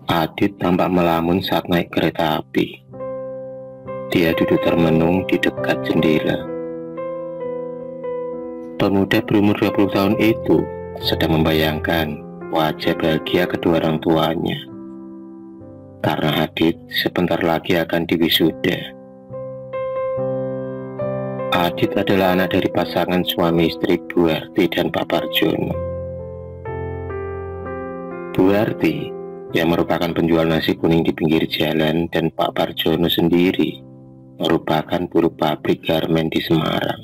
Adit tampak melamun saat naik kereta api. Dia duduk termenung di dekat jendela. Pemuda berumur 20 tahun itu sedang membayangkan wajah bahagia kedua orang tuanya. Karena Adit sebentar lagi akan diwisuda. Adit adalah anak dari pasangan suami istri Bu Arti dan Pak Parjono. Bu Arti yang merupakan penjual nasi kuning di pinggir jalan, dan Pak Parjono sendiri merupakan buruh pabrik garmen di Semarang.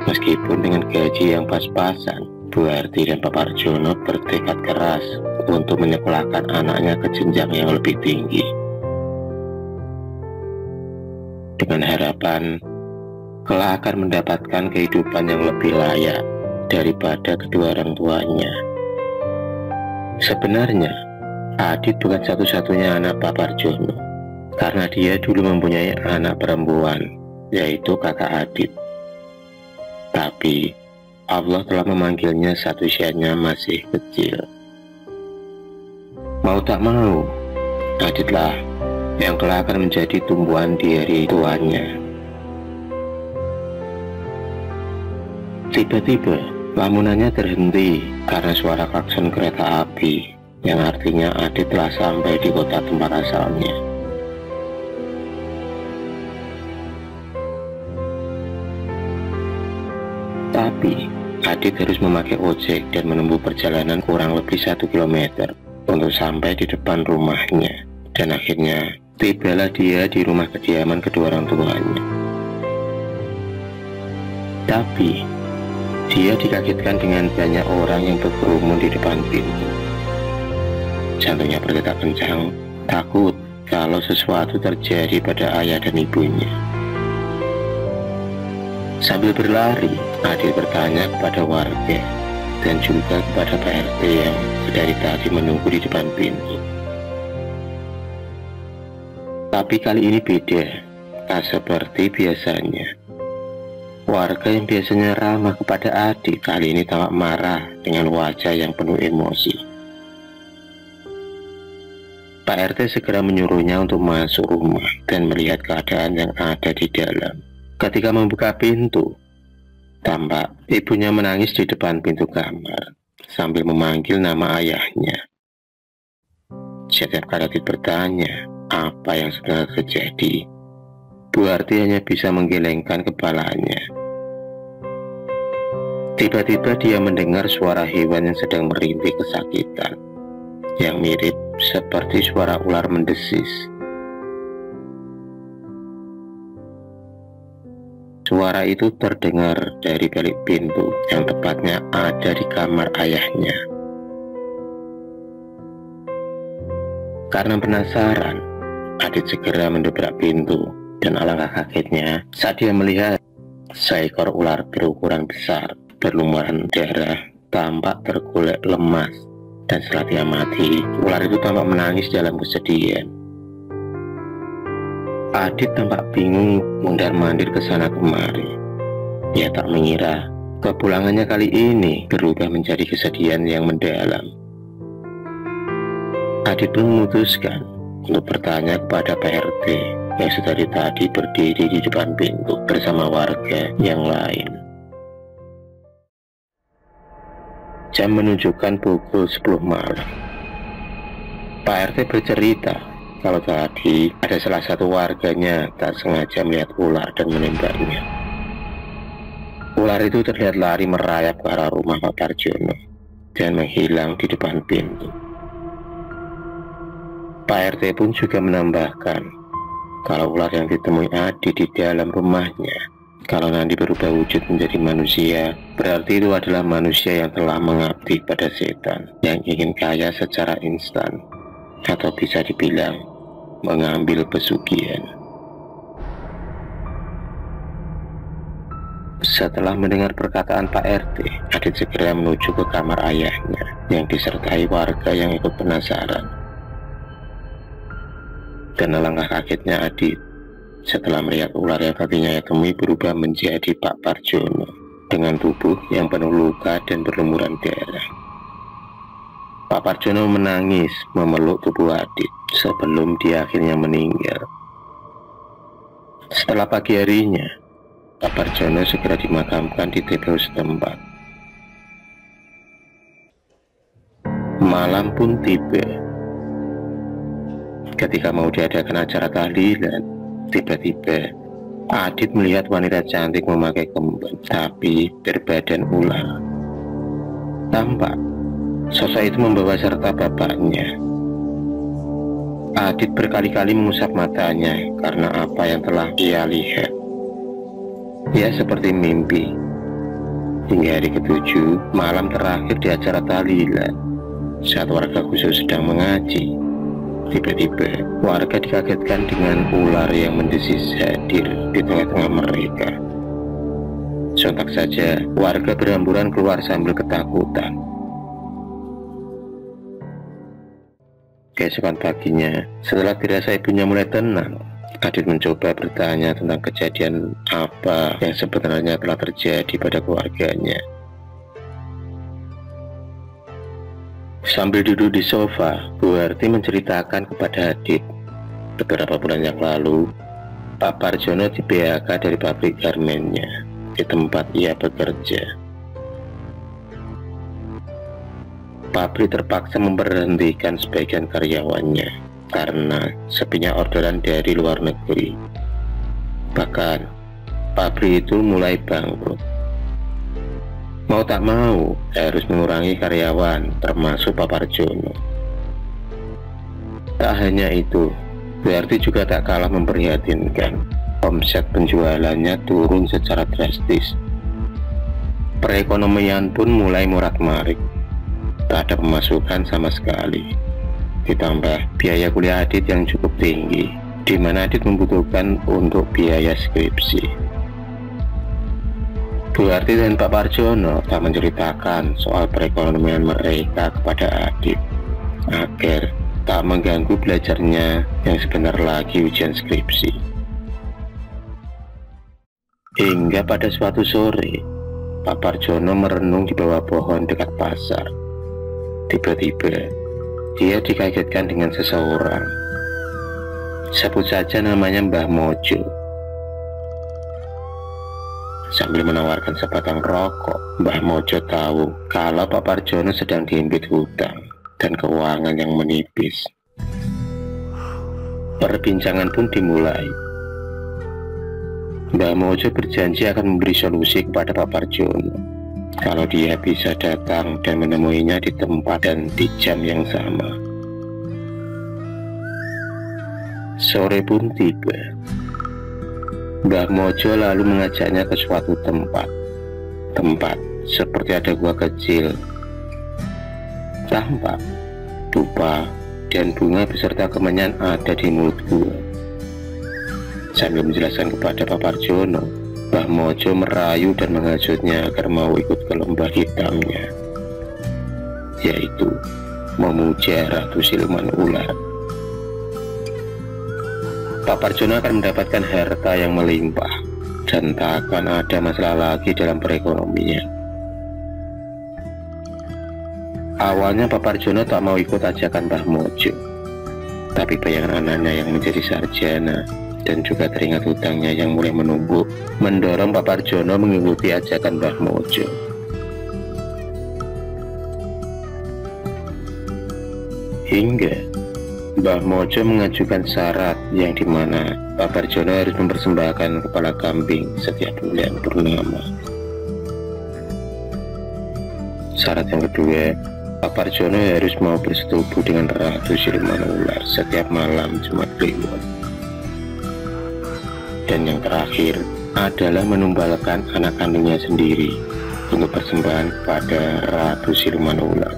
Meskipun dengan gaji yang pas-pasan, Bu Arti dan Pak Parjono bertekad keras untuk menyekolahkan anaknya ke jenjang yang lebih tinggi, dengan harapan kelak akan mendapatkan kehidupan yang lebih layak daripada kedua orang tuanya. Sebenarnya, Adit bukan satu-satunya anak Pak Parjono, karena dia dulu mempunyai anak perempuan, yaitu kakak Adit. Tapi, Allah telah memanggilnya saat usianya masih kecil. Mau tak mau, Aditlah yang kelak akan menjadi tumbuhan di hari tuanya. Tiba-tiba, lamunannya terhenti karena suara klakson kereta api, yang artinya Adit telah sampai di kota tempat asalnya. Tapi, Adit harus memakai ojek dan menempuh perjalanan kurang lebih 1 kilometer untuk sampai di depan rumahnya. Dan akhirnya, tibalah dia di rumah kediaman kedua orang tuanya. Tapi, dia dikagetkan dengan banyak orang yang berkerumun di depan pintu. Jantungnya berdetak kencang, takut kalau sesuatu terjadi pada ayah dan ibunya. Sambil berlari, Adit bertanya kepada warga dan juga kepada Pak RT yang dari tadi menunggu di depan pintu. Tapi kali ini beda, tak seperti biasanya. Warga yang biasanya ramah kepada Adit kali ini tampak marah dengan wajah yang penuh emosi. Pak RT segera menyuruhnya untuk masuk rumah dan melihat keadaan yang ada di dalam. Ketika membuka pintu, tampak ibunya menangis di depan pintu kamar sambil memanggil nama ayahnya. Setiap kali Adit bertanya apa yang sebenarnya terjadi, Bu Arti hanya bisa menggelengkan kepalanya. Tiba-tiba dia mendengar suara hewan yang sedang merintih kesakitan, yang mirip seperti suara ular mendesis. Suara itu terdengar dari balik pintu yang tepatnya ada di kamar ayahnya. Karena penasaran, Adit segera mendobrak pintu, dan alangkah kagetnya saat dia melihat seekor ular berukuran besar berlumuran darah tampak tergolek lemas, dan setelah dia mati, ular itu tampak menangis dalam kesedihan. Adit tampak bingung mundar-mandir ke sana kemari. Ia tak mengira kepulangannya kali ini berubah menjadi kesedihan yang mendalam. Adit pun memutuskan untuk bertanya kepada Pak RT yang sedari tadi berdiri di depan pintu bersama warga yang lain. Jam menunjukkan pukul 10 malam. Pak RT bercerita kalau tadi ada salah satu warganya tak sengaja melihat ular dan menembaknya. Ular itu terlihat lari merayap ke arah rumah Pak Parjono dan menghilang di depan pintu. Pak RT pun juga menambahkan kalau ular yang ditemui Adit di dalam rumahnya Kalau nanti berubah wujud menjadi manusia, berarti itu adalah manusia yang telah mengabdi pada setan yang ingin kaya secara instan, atau bisa dibilang mengambil pesugihan. Setelah mendengar perkataan Pak RT, Adit segera menuju ke kamar ayahnya yang disertai warga yang ikut penasaran. Dan alangkah kagetnya Adit setelah melihat ular yang tadinya temui berubah menjadi Pak Parjono dengan tubuh yang penuh luka dan berlumuran darah. Pak Parjono menangis memeluk tubuh Adit sebelum dia akhirnya meninggal. Setelah pagi harinya, Pak Parjono segera dimakamkan di TPU setempat. Malam pun tiba. Ketika mau diadakan acara tahlilan, tiba-tiba Adit melihat wanita cantik memakai kemben tapi berbadan ular. Tampak sosok itu membawa serta bapaknya. Adit berkali-kali mengusap matanya karena apa yang telah dia lihat. Ya seperti mimpi. Hingga hari ke-7, malam terakhir di acara tahlilan, saat warga khusus sedang mengaji, tiba-tiba warga dikagetkan dengan ular yang mendesis hadir di tengah-tengah mereka. Sontak saja warga berhamburan keluar sambil ketakutan. Keesokan paginya, setelah dirasa ibunya mulai tenang, Adit mencoba bertanya tentang kejadian apa yang sebenarnya telah terjadi pada keluarganya. Sambil duduk di sofa, Bu Harti menceritakan kepada Adit, beberapa bulan yang lalu, Pak Parjono di PHK dari pabrik garmennya di tempat ia bekerja. Pabrik terpaksa memberhentikan sebagian karyawannya karena sepinya orderan dari luar negeri. Bahkan, pabrik itu mulai bangkrut. Mau tak mau harus mengurangi karyawan termasuk Pak Parjono. Tak hanya itu, berarti juga tak kalah memprihatinkan. Omset penjualannya turun secara drastis. Perekonomian pun mulai morat-marit. Tak ada pemasukan sama sekali. Ditambah biaya kuliah Adit yang cukup tinggi, di mana Adit membutuhkan untuk biaya skripsi. Bu Harti dan Pak Parjono tak menceritakan soal perekonomian mereka kepada Adit agar tak mengganggu belajarnya yang sebentar lagi ujian skripsi. Hingga pada suatu sore, Pak Parjono merenung di bawah pohon dekat pasar. Tiba-tiba, dia dikagetkan dengan seseorang. Sebut saja namanya Mbah Mojo. Sambil menawarkan sebatang rokok, Mbah Mojo tahu kalau Pak Parjono sedang dihimpit hutang dan keuangan yang menipis. Perbincangan pun dimulai. Mbah Mojo berjanji akan memberi solusi kepada Pak Parjono kalau dia bisa datang dan menemuinya di tempat dan di jam yang sama. Sore pun tiba. Mbah Mojo lalu mengajaknya ke suatu tempat seperti ada gua kecil. Tampak dupa dan bunga beserta kemenyan ada di mulut gua. Sambil menjelaskan kepada Pak Parjono, Mbah Mojo merayu dan menghasutnya agar mau ikut ke lembah hitamnya, yaitu memuja Ratu Siluman Ular. Pak Parjono akan mendapatkan harta yang melimpah dan tak akan ada masalah lagi dalam perekonomian. Awalnya Pak Parjono tak mau ikut ajakan Mbah Mojo, tapi bayangan anaknya yang menjadi sarjana dan juga teringat hutangnya yang mulai menumpuk mendorong Pak Parjono mengikuti ajakan Mbah Mojo. Hingga Mbah Mojo mengajukan syarat yang dimana Pak Parjono harus mempersembahkan kepala kambing setiap bulan purnama. Syarat yang kedua, Pak Parjono harus mau bersetubuh dengan Ratu Siluman Ular setiap malam Jumat Kliwon. Dan yang terakhir, adalah menumbalkan anak kandungnya sendiri untuk persembahan kepada Ratu Siluman Ular.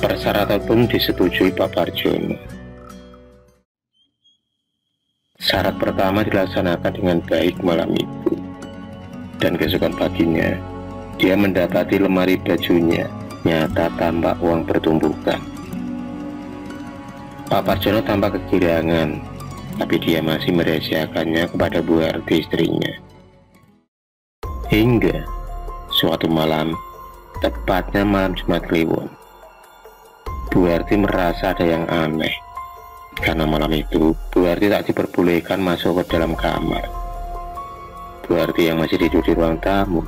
Persyaratan pun disetujui Pak Parjono. Syarat pertama dilaksanakan dengan baik malam itu, dan keesokan paginya dia mendapati lemari bajunya nyata tampak uang bertumpukan. Pak Parjono tampak kegirangan, tapi dia masih merahasiakannya kepada Bu RT istrinya. Hingga suatu malam, tepatnya malam Jumat Kliwon, Bu RT merasa ada yang aneh, karena malam itu Bu RT tak diperbolehkan masuk ke dalam kamar. Bu RT yang masih tidur di ruang tamu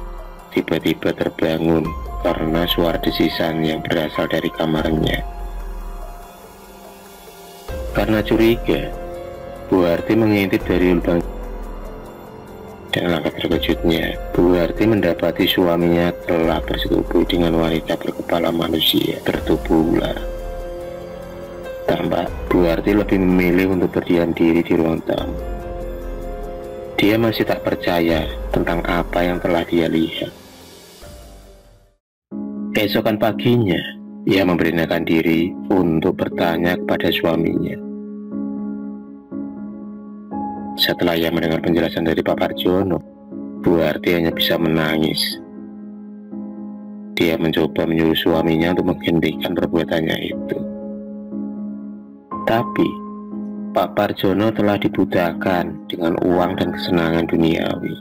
tiba-tiba terbangun karena suara desisan yang berasal dari kamarnya. Karena curiga, Bu RT mengintip dari lubang, dan alangkah terkejutnya Bu RT mendapati suaminya telah bersetubuh dengan wanita berkepala manusia bertubuh ular. Tampak Bu RT lebih memilih untuk berdiam diri di ruang tamu. Dia masih tak percaya tentang apa yang telah dia lihat. Keesokan paginya, ia memberanikan diri untuk bertanya kepada suaminya. Setelah ia mendengar penjelasan dari Pak Parjono, Bu RT hanya bisa menangis. Dia mencoba menyuruh suaminya untuk menghentikan perbuatannya itu. Tapi Pak Parjono telah dibutakan dengan uang dan kesenangan duniawi.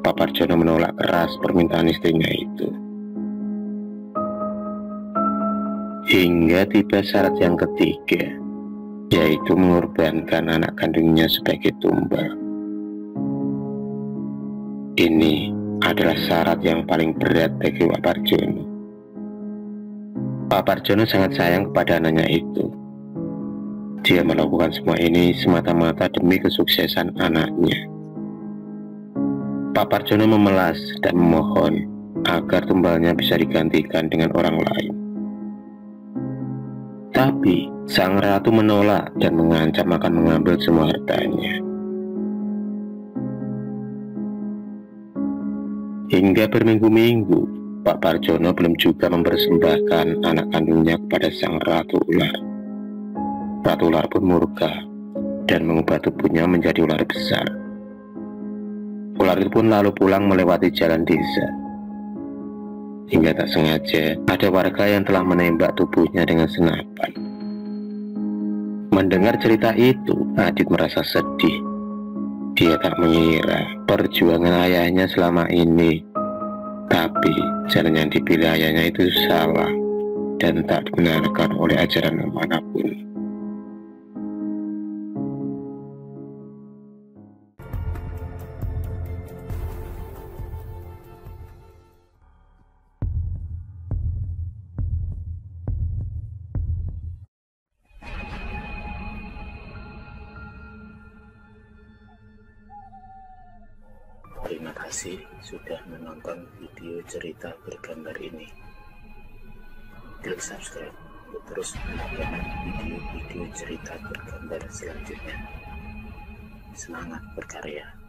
Pak Parjono menolak keras permintaan istrinya itu. Hingga tiba syarat yang ketiga, yaitu mengorbankan anak kandungnya sebagai tumbal. Ini adalah syarat yang paling berat bagi Pak Parjono. Pak Parjono sangat sayang kepada anaknya itu. Dia melakukan semua ini semata-mata demi kesuksesan anaknya. Pak Parjono memelas dan memohon agar tumbalnya bisa digantikan dengan orang lain. Tapi sang ratu menolak dan mengancam akan mengambil semua hartanya. Hingga berminggu-minggu, Pak Parjono belum juga mempersembahkan anak kandungnya kepada sang ratu ular. Ratu ular pun murka dan mengubah tubuhnya menjadi ular besar. Ular itu pun lalu pulang melewati jalan desa. Hingga tak sengaja ada warga yang telah menembak tubuhnya dengan senapan. Mendengar cerita itu, Adit merasa sedih. Dia tak mengira perjuangan ayahnya selama ini, tapi jalan yang dipilih ayahnya itu salah dan tak dibenarkan oleh ajaran manapun. Terima kasih sudah menonton video cerita bergambar ini. Klik subscribe untuk terus mendapatkan video-video cerita bergambar selanjutnya. Semangat berkarya.